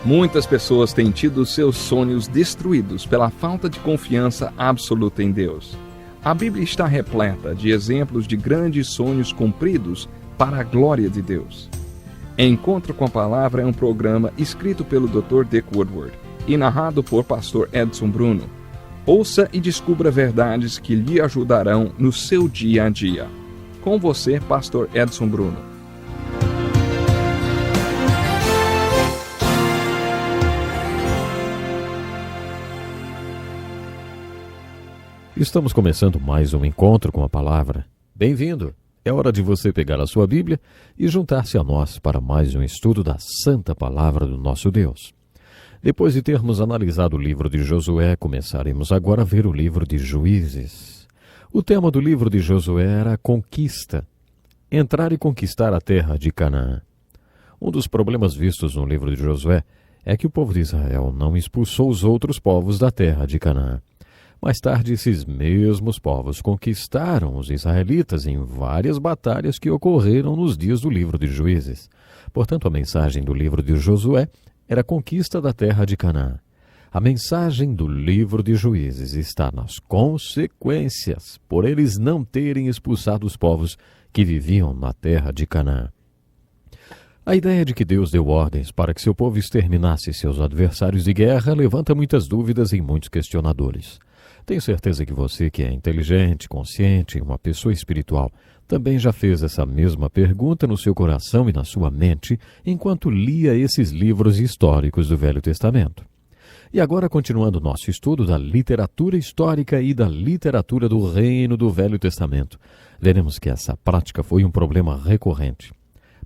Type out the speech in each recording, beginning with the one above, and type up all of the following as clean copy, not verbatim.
Muitas pessoas têm tido seus sonhos destruídos pela falta de confiança absoluta em Deus. A Bíblia está repleta de exemplos de grandes sonhos cumpridos para a glória de Deus. Encontro com a Palavra é um programa escrito pelo Dr. Dick Woodward e narrado por Pastor Edson Bruno. Ouça e descubra verdades que lhe ajudarão no seu dia a dia. Com você, Pastor Edson Bruno. Estamos começando mais um encontro com a Palavra. Bem-vindo! É hora de você pegar a sua Bíblia e juntar-se a nós para mais um estudo da Santa Palavra do nosso Deus. Depois de termos analisado o livro de Josué, começaremos agora a ver o livro de Juízes. O tema do livro de Josué era a conquista. Entrar e conquistar a terra de Canaã. Um dos problemas vistos no livro de Josué é que o povo de Israel não expulsou os outros povos da terra de Canaã. Mais tarde, esses mesmos povos conquistaram os israelitas em várias batalhas que ocorreram nos dias do livro de Juízes. Portanto, a mensagem do livro de Josué era a conquista da terra de Canaã. A mensagem do livro de Juízes está nas consequências por eles não terem expulsado os povos que viviam na terra de Canaã. A ideia de que Deus deu ordens para que seu povo exterminasse seus adversários de guerra levanta muitas dúvidas e muitos questionadores. Tenho certeza que você, que é inteligente, consciente, uma pessoa espiritual, também já fez essa mesma pergunta no seu coração e na sua mente enquanto lia esses livros históricos do Velho Testamento. E agora, continuando nosso estudo da literatura histórica e da literatura do Reino do Velho Testamento, veremos que essa prática foi um problema recorrente.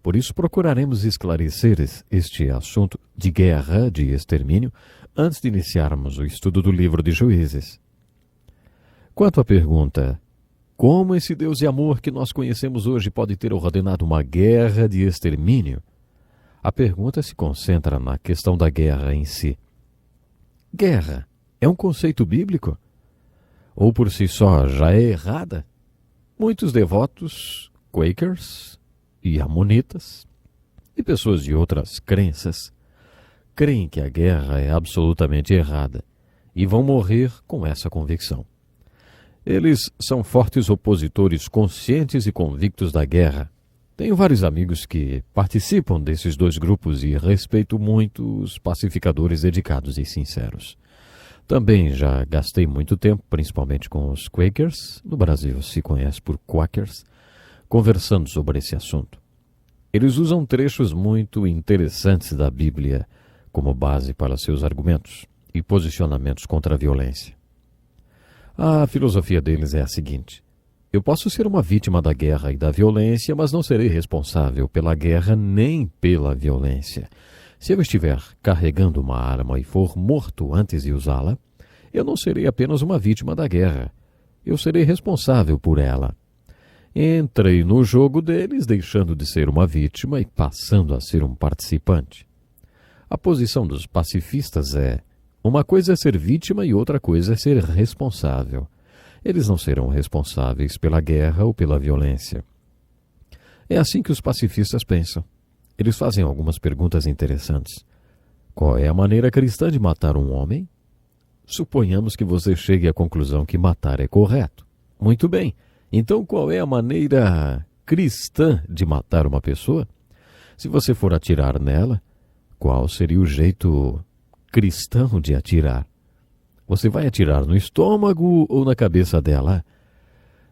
Por isso, procuraremos esclarecer este assunto de guerra, de extermínio, antes de iniciarmos o estudo do livro de Juízes. Quanto à pergunta, como esse Deus de amor que nós conhecemos hoje pode ter ordenado uma guerra de extermínio? A pergunta se concentra na questão da guerra em si. Guerra é um conceito bíblico? Ou por si só já é errada? Muitos devotos, Quakers e Amonitas, e pessoas de outras crenças, creem que a guerra é absolutamente errada e vão morrer com essa convicção. Eles são fortes opositores conscientes e convictos da guerra. Tenho vários amigos que participam desses dois grupos e respeito muito os pacificadores dedicados e sinceros. Também já gastei muito tempo, principalmente com os Quakers, no Brasil se conhece por Quakers, conversando sobre esse assunto. Eles usam trechos muito interessantes da Bíblia como base para seus argumentos e posicionamentos contra a violência. A filosofia deles é a seguinte: eu posso ser uma vítima da guerra e da violência, mas não serei responsável pela guerra nem pela violência. Se eu estiver carregando uma arma e for morto antes de usá-la, eu não serei apenas uma vítima da guerra. Eu serei responsável por ela. Entrei no jogo deles, deixando de ser uma vítima e passando a ser um participante. A posição dos pacifistas é: uma coisa é ser vítima e outra coisa é ser responsável. Eles não serão responsáveis pela guerra ou pela violência. É assim que os pacifistas pensam. Eles fazem algumas perguntas interessantes. Qual é a maneira cristã de matar um homem? Suponhamos que você chegue à conclusão que matar é correto. Muito bem. Então qual é a maneira cristã de matar uma pessoa? Se você for atirar nela, qual seria o jeito cristão de atirar? Você vai atirar no estômago ou na cabeça dela?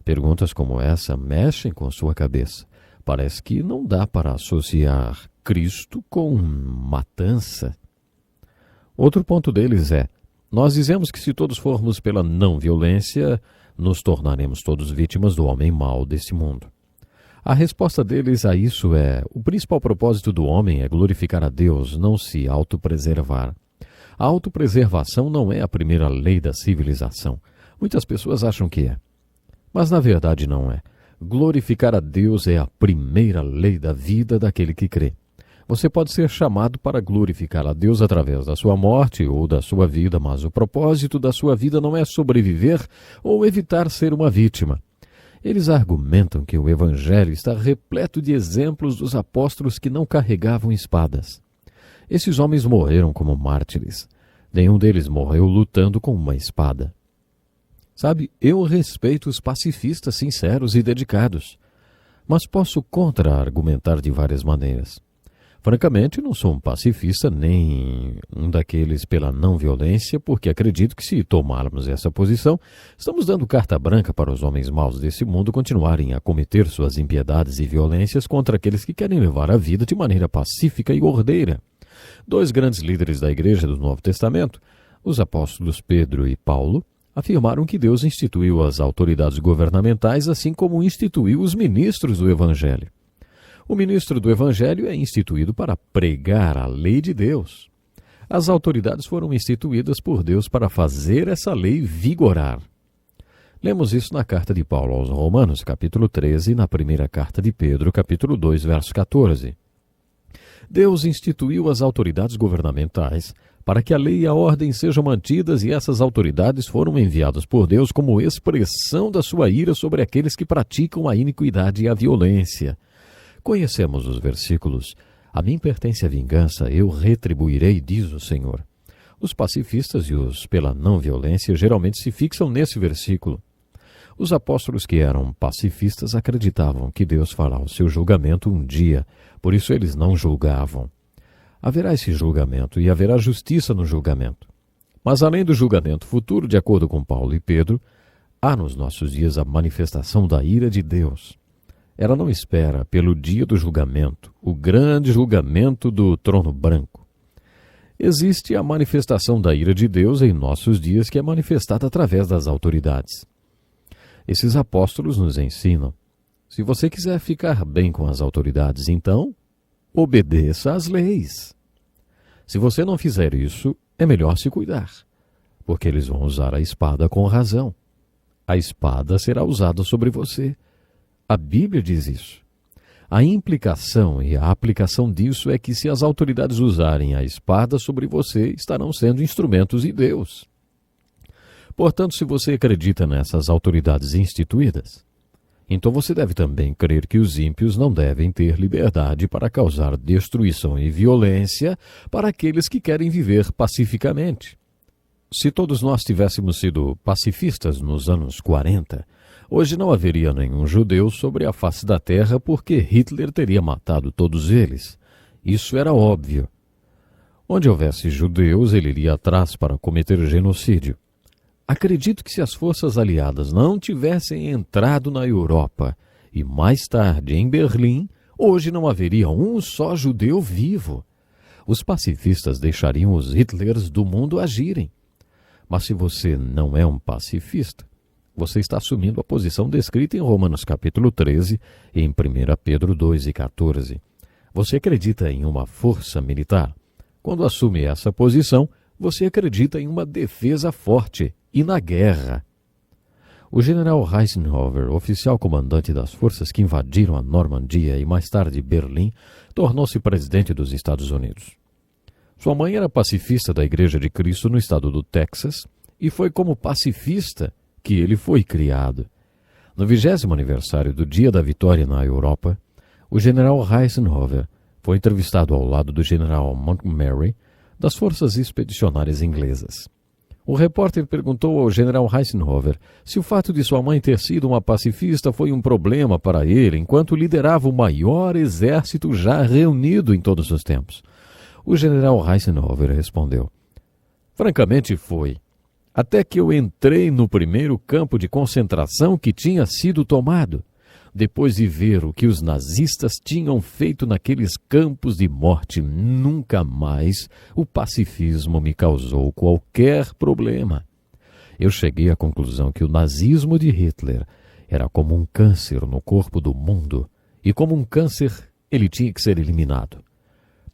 Perguntas como essa mexem com sua cabeça. Parece que não dá para associar Cristo com matança. Outro ponto deles é: nós dizemos que se todos formos pela não violência, nos tornaremos todos vítimas do homem mau desse mundo. A resposta deles a isso é: o principal propósito do homem é glorificar a Deus, não se autopreservar. A autopreservação não é a primeira lei da civilização. Muitas pessoas acham que é. Mas na verdade não é. Glorificar a Deus é a primeira lei da vida daquele que crê. Você pode ser chamado para glorificar a Deus através da sua morte ou da sua vida, mas o propósito da sua vida não é sobreviver ou evitar ser uma vítima. Eles argumentam que o Evangelho está repleto de exemplos dos apóstolos que não carregavam espadas. Esses homens morreram como mártires. Nenhum deles morreu lutando com uma espada. Sabe, eu respeito os pacifistas sinceros e dedicados, mas posso contra-argumentar de várias maneiras. Francamente, não sou um pacifista nem um daqueles pela não-violência, porque acredito que se tomarmos essa posição, estamos dando carta branca para os homens maus desse mundo continuarem a cometer suas impiedades e violências contra aqueles que querem levar a vida de maneira pacífica e ordeira. Dois grandes líderes da Igreja do Novo Testamento, os apóstolos Pedro e Paulo, afirmaram que Deus instituiu as autoridades governamentais assim como instituiu os ministros do Evangelho. O ministro do Evangelho é instituído para pregar a lei de Deus. As autoridades foram instituídas por Deus para fazer essa lei vigorar. Lemos isso na carta de Paulo aos Romanos, capítulo 13, e na primeira carta de Pedro, capítulo 2, verso 14. Deus instituiu as autoridades governamentais para que a lei e a ordem sejam mantidas, e essas autoridades foram enviadas por Deus como expressão da sua ira sobre aqueles que praticam a iniquidade e a violência. Conhecemos os versículos: a mim pertence a vingança, eu retribuirei, diz o Senhor. Os pacifistas e os pela não-violência geralmente se fixam nesse versículo. Os apóstolos que eram pacifistas acreditavam que Deus fará o seu julgamento um dia, por isso eles não julgavam. Haverá esse julgamento e haverá justiça no julgamento. Mas além do julgamento futuro, de acordo com Paulo e Pedro, há nos nossos dias a manifestação da ira de Deus. Ela não espera pelo dia do julgamento, o grande julgamento do trono branco. Existe a manifestação da ira de Deus em nossos dias, que é manifestada através das autoridades. Esses apóstolos nos ensinam: se você quiser ficar bem com as autoridades, então obedeça às leis. Se você não fizer isso, é melhor se cuidar, porque eles vão usar a espada com razão. A espada será usada sobre você. A Bíblia diz isso. A implicação e a aplicação disso é que se as autoridades usarem a espada sobre você, estarão sendo instrumentos de Deus. Portanto, se você acredita nessas autoridades instituídas, então você deve também crer que os ímpios não devem ter liberdade para causar destruição e violência para aqueles que querem viver pacificamente. Se todos nós tivéssemos sido pacifistas nos anos 40, hoje não haveria nenhum judeu sobre a face da terra, porque Hitler teria matado todos eles. Isso era óbvio. Onde houvesse judeus, ele iria atrás para cometer genocídio. Acredito que se as forças aliadas não tivessem entrado na Europa e mais tarde em Berlim, hoje não haveria um só judeu vivo. Os pacifistas deixariam os Hitlers do mundo agirem. Mas se você não é um pacifista, você está assumindo a posição descrita em Romanos capítulo 13 e em 1 Pedro 2 e 14. Você acredita em uma força militar. Quando assume essa posição, você acredita em uma defesa forte e na guerra. O general Eisenhower, oficial comandante das forças que invadiram a Normandia e mais tarde Berlim, tornou-se presidente dos Estados Unidos. Sua mãe era pacifista da Igreja de Cristo no estado do Texas, e foi como pacifista que ele foi criado. No 20º aniversário do Dia da Vitória na Europa, o general Eisenhower foi entrevistado ao lado do general Montgomery das forças expedicionárias inglesas. O repórter perguntou ao general Eisenhower se o fato de sua mãe ter sido uma pacifista foi um problema para ele enquanto liderava o maior exército já reunido em todos os tempos. O general Eisenhower respondeu: francamente foi. Até que eu entrei no primeiro campo de concentração que tinha sido tomado, depois de ver o que os nazistas tinham feito naqueles campos de morte, nunca mais o pacifismo me causou qualquer problema. Eu cheguei à conclusão que o nazismo de Hitler era como um câncer no corpo do mundo, e como um câncer ele tinha que ser eliminado.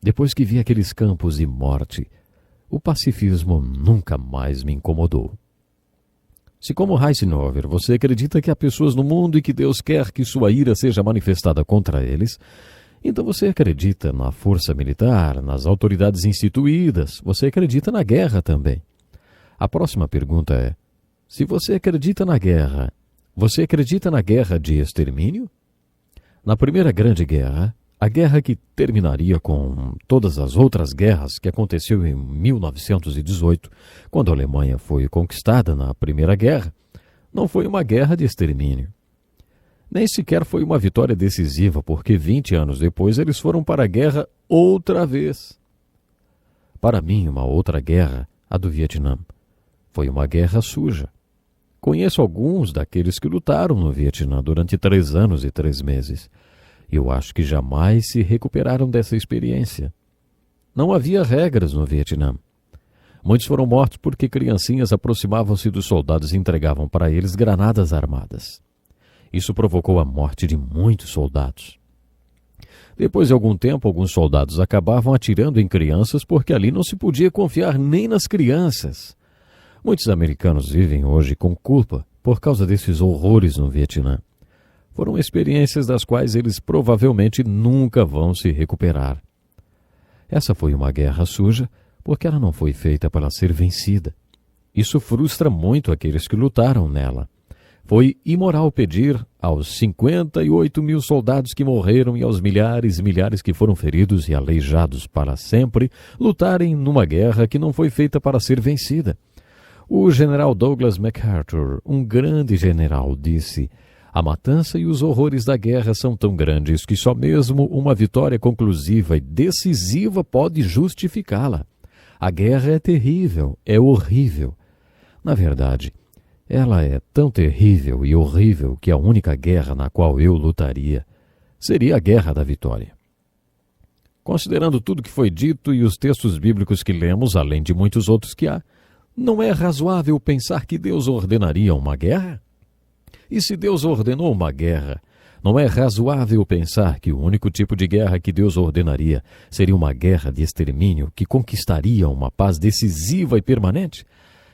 Depois que vi aqueles campos de morte, o pacifismo nunca mais me incomodou. Se como Eisenhower você acredita que há pessoas no mundo e que Deus quer que sua ira seja manifestada contra eles, então você acredita na força militar, nas autoridades instituídas, você acredita na guerra também. A próxima pergunta é: se você acredita na guerra, você acredita na guerra de extermínio? Na Primeira Grande Guerra, A guerra que terminaria com todas as outras guerras que aconteceu em 1918, quando a Alemanha foi conquistada na Primeira Guerra, não foi uma guerra de extermínio. Nem sequer foi uma vitória decisiva, porque 20 anos depois eles foram para a guerra outra vez. Para mim, uma outra guerra, a do Vietnã, foi uma guerra suja. Conheço alguns daqueles que lutaram no Vietnã durante 3 anos e 3 meses. Eu acho que jamais se recuperaram dessa experiência. Não havia regras no Vietnã. Muitos foram mortos porque criancinhas aproximavam-se dos soldados e entregavam para eles granadas armadas. Isso provocou a morte de muitos soldados. Depois de algum tempo, alguns soldados acabavam atirando em crianças porque ali não se podia confiar nem nas crianças. Muitos americanos vivem hoje com culpa por causa desses horrores no Vietnã. Foram experiências das quais eles provavelmente nunca vão se recuperar. Essa foi uma guerra suja porque ela não foi feita para ser vencida. Isso frustra muito aqueles que lutaram nela. Foi imoral pedir aos 58 mil soldados que morreram e aos milhares e milhares que foram feridos e aleijados para sempre lutarem numa guerra que não foi feita para ser vencida. O general Douglas MacArthur, um grande general, disse: "A matança e os horrores da guerra são tão grandes que só mesmo uma vitória conclusiva e decisiva pode justificá-la. A guerra é terrível, é horrível. Na verdade, ela é tão terrível e horrível que a única guerra na qual eu lutaria seria a guerra da vitória." Considerando tudo que foi dito e os textos bíblicos que lemos, além de muitos outros que há, não é razoável pensar que Deus ordenaria uma guerra? E se Deus ordenou uma guerra, não é razoável pensar que o único tipo de guerra que Deus ordenaria seria uma guerra de extermínio que conquistaria uma paz decisiva e permanente?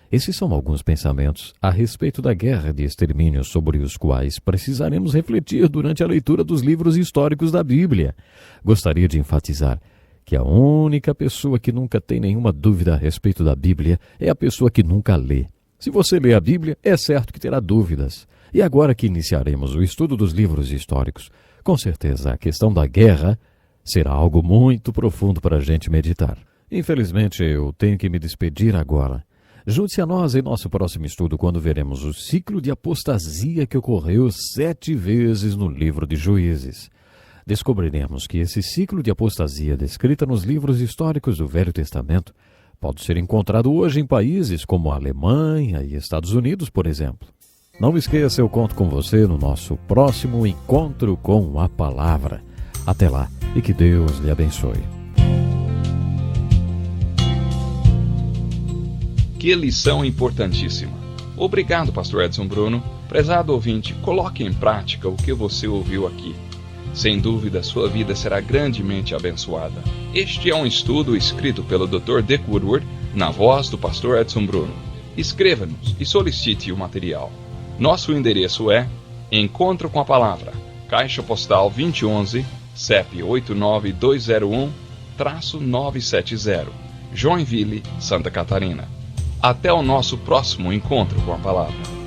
Esses são alguns pensamentos a respeito da guerra de extermínio sobre os quais precisaremos refletir durante a leitura dos livros históricos da Bíblia. Gostaria de enfatizar que a única pessoa que nunca tem nenhuma dúvida a respeito da Bíblia é a pessoa que nunca lê. Se você lê a Bíblia, é certo que terá dúvidas. E agora que iniciaremos o estudo dos livros históricos, com certeza a questão da guerra será algo muito profundo para a gente meditar. Infelizmente, eu tenho que me despedir agora. Junte-se a nós em nosso próximo estudo, quando veremos o ciclo de apostasia que ocorreu 7 vezes no livro de Juízes. Descobriremos que esse ciclo de apostasia descrita nos livros históricos do Velho Testamento pode ser encontrado hoje em países como a Alemanha e Estados Unidos, por exemplo. Não esqueça, eu conto com você no nosso próximo encontro com a Palavra. Até lá e que Deus lhe abençoe. Que lição importantíssima. Obrigado, pastor Edson Bruno. Prezado ouvinte, coloque em prática o que você ouviu aqui. Sem dúvida, sua vida será grandemente abençoada. Este é um estudo escrito pelo Dr. Dick Woodward, na voz do pastor Edson Bruno. Escreva-nos e solicite o material. Nosso endereço é Encontro com a Palavra, Caixa Postal 2011, CEP 89201-970, Joinville, Santa Catarina. Até o nosso próximo encontro com a Palavra.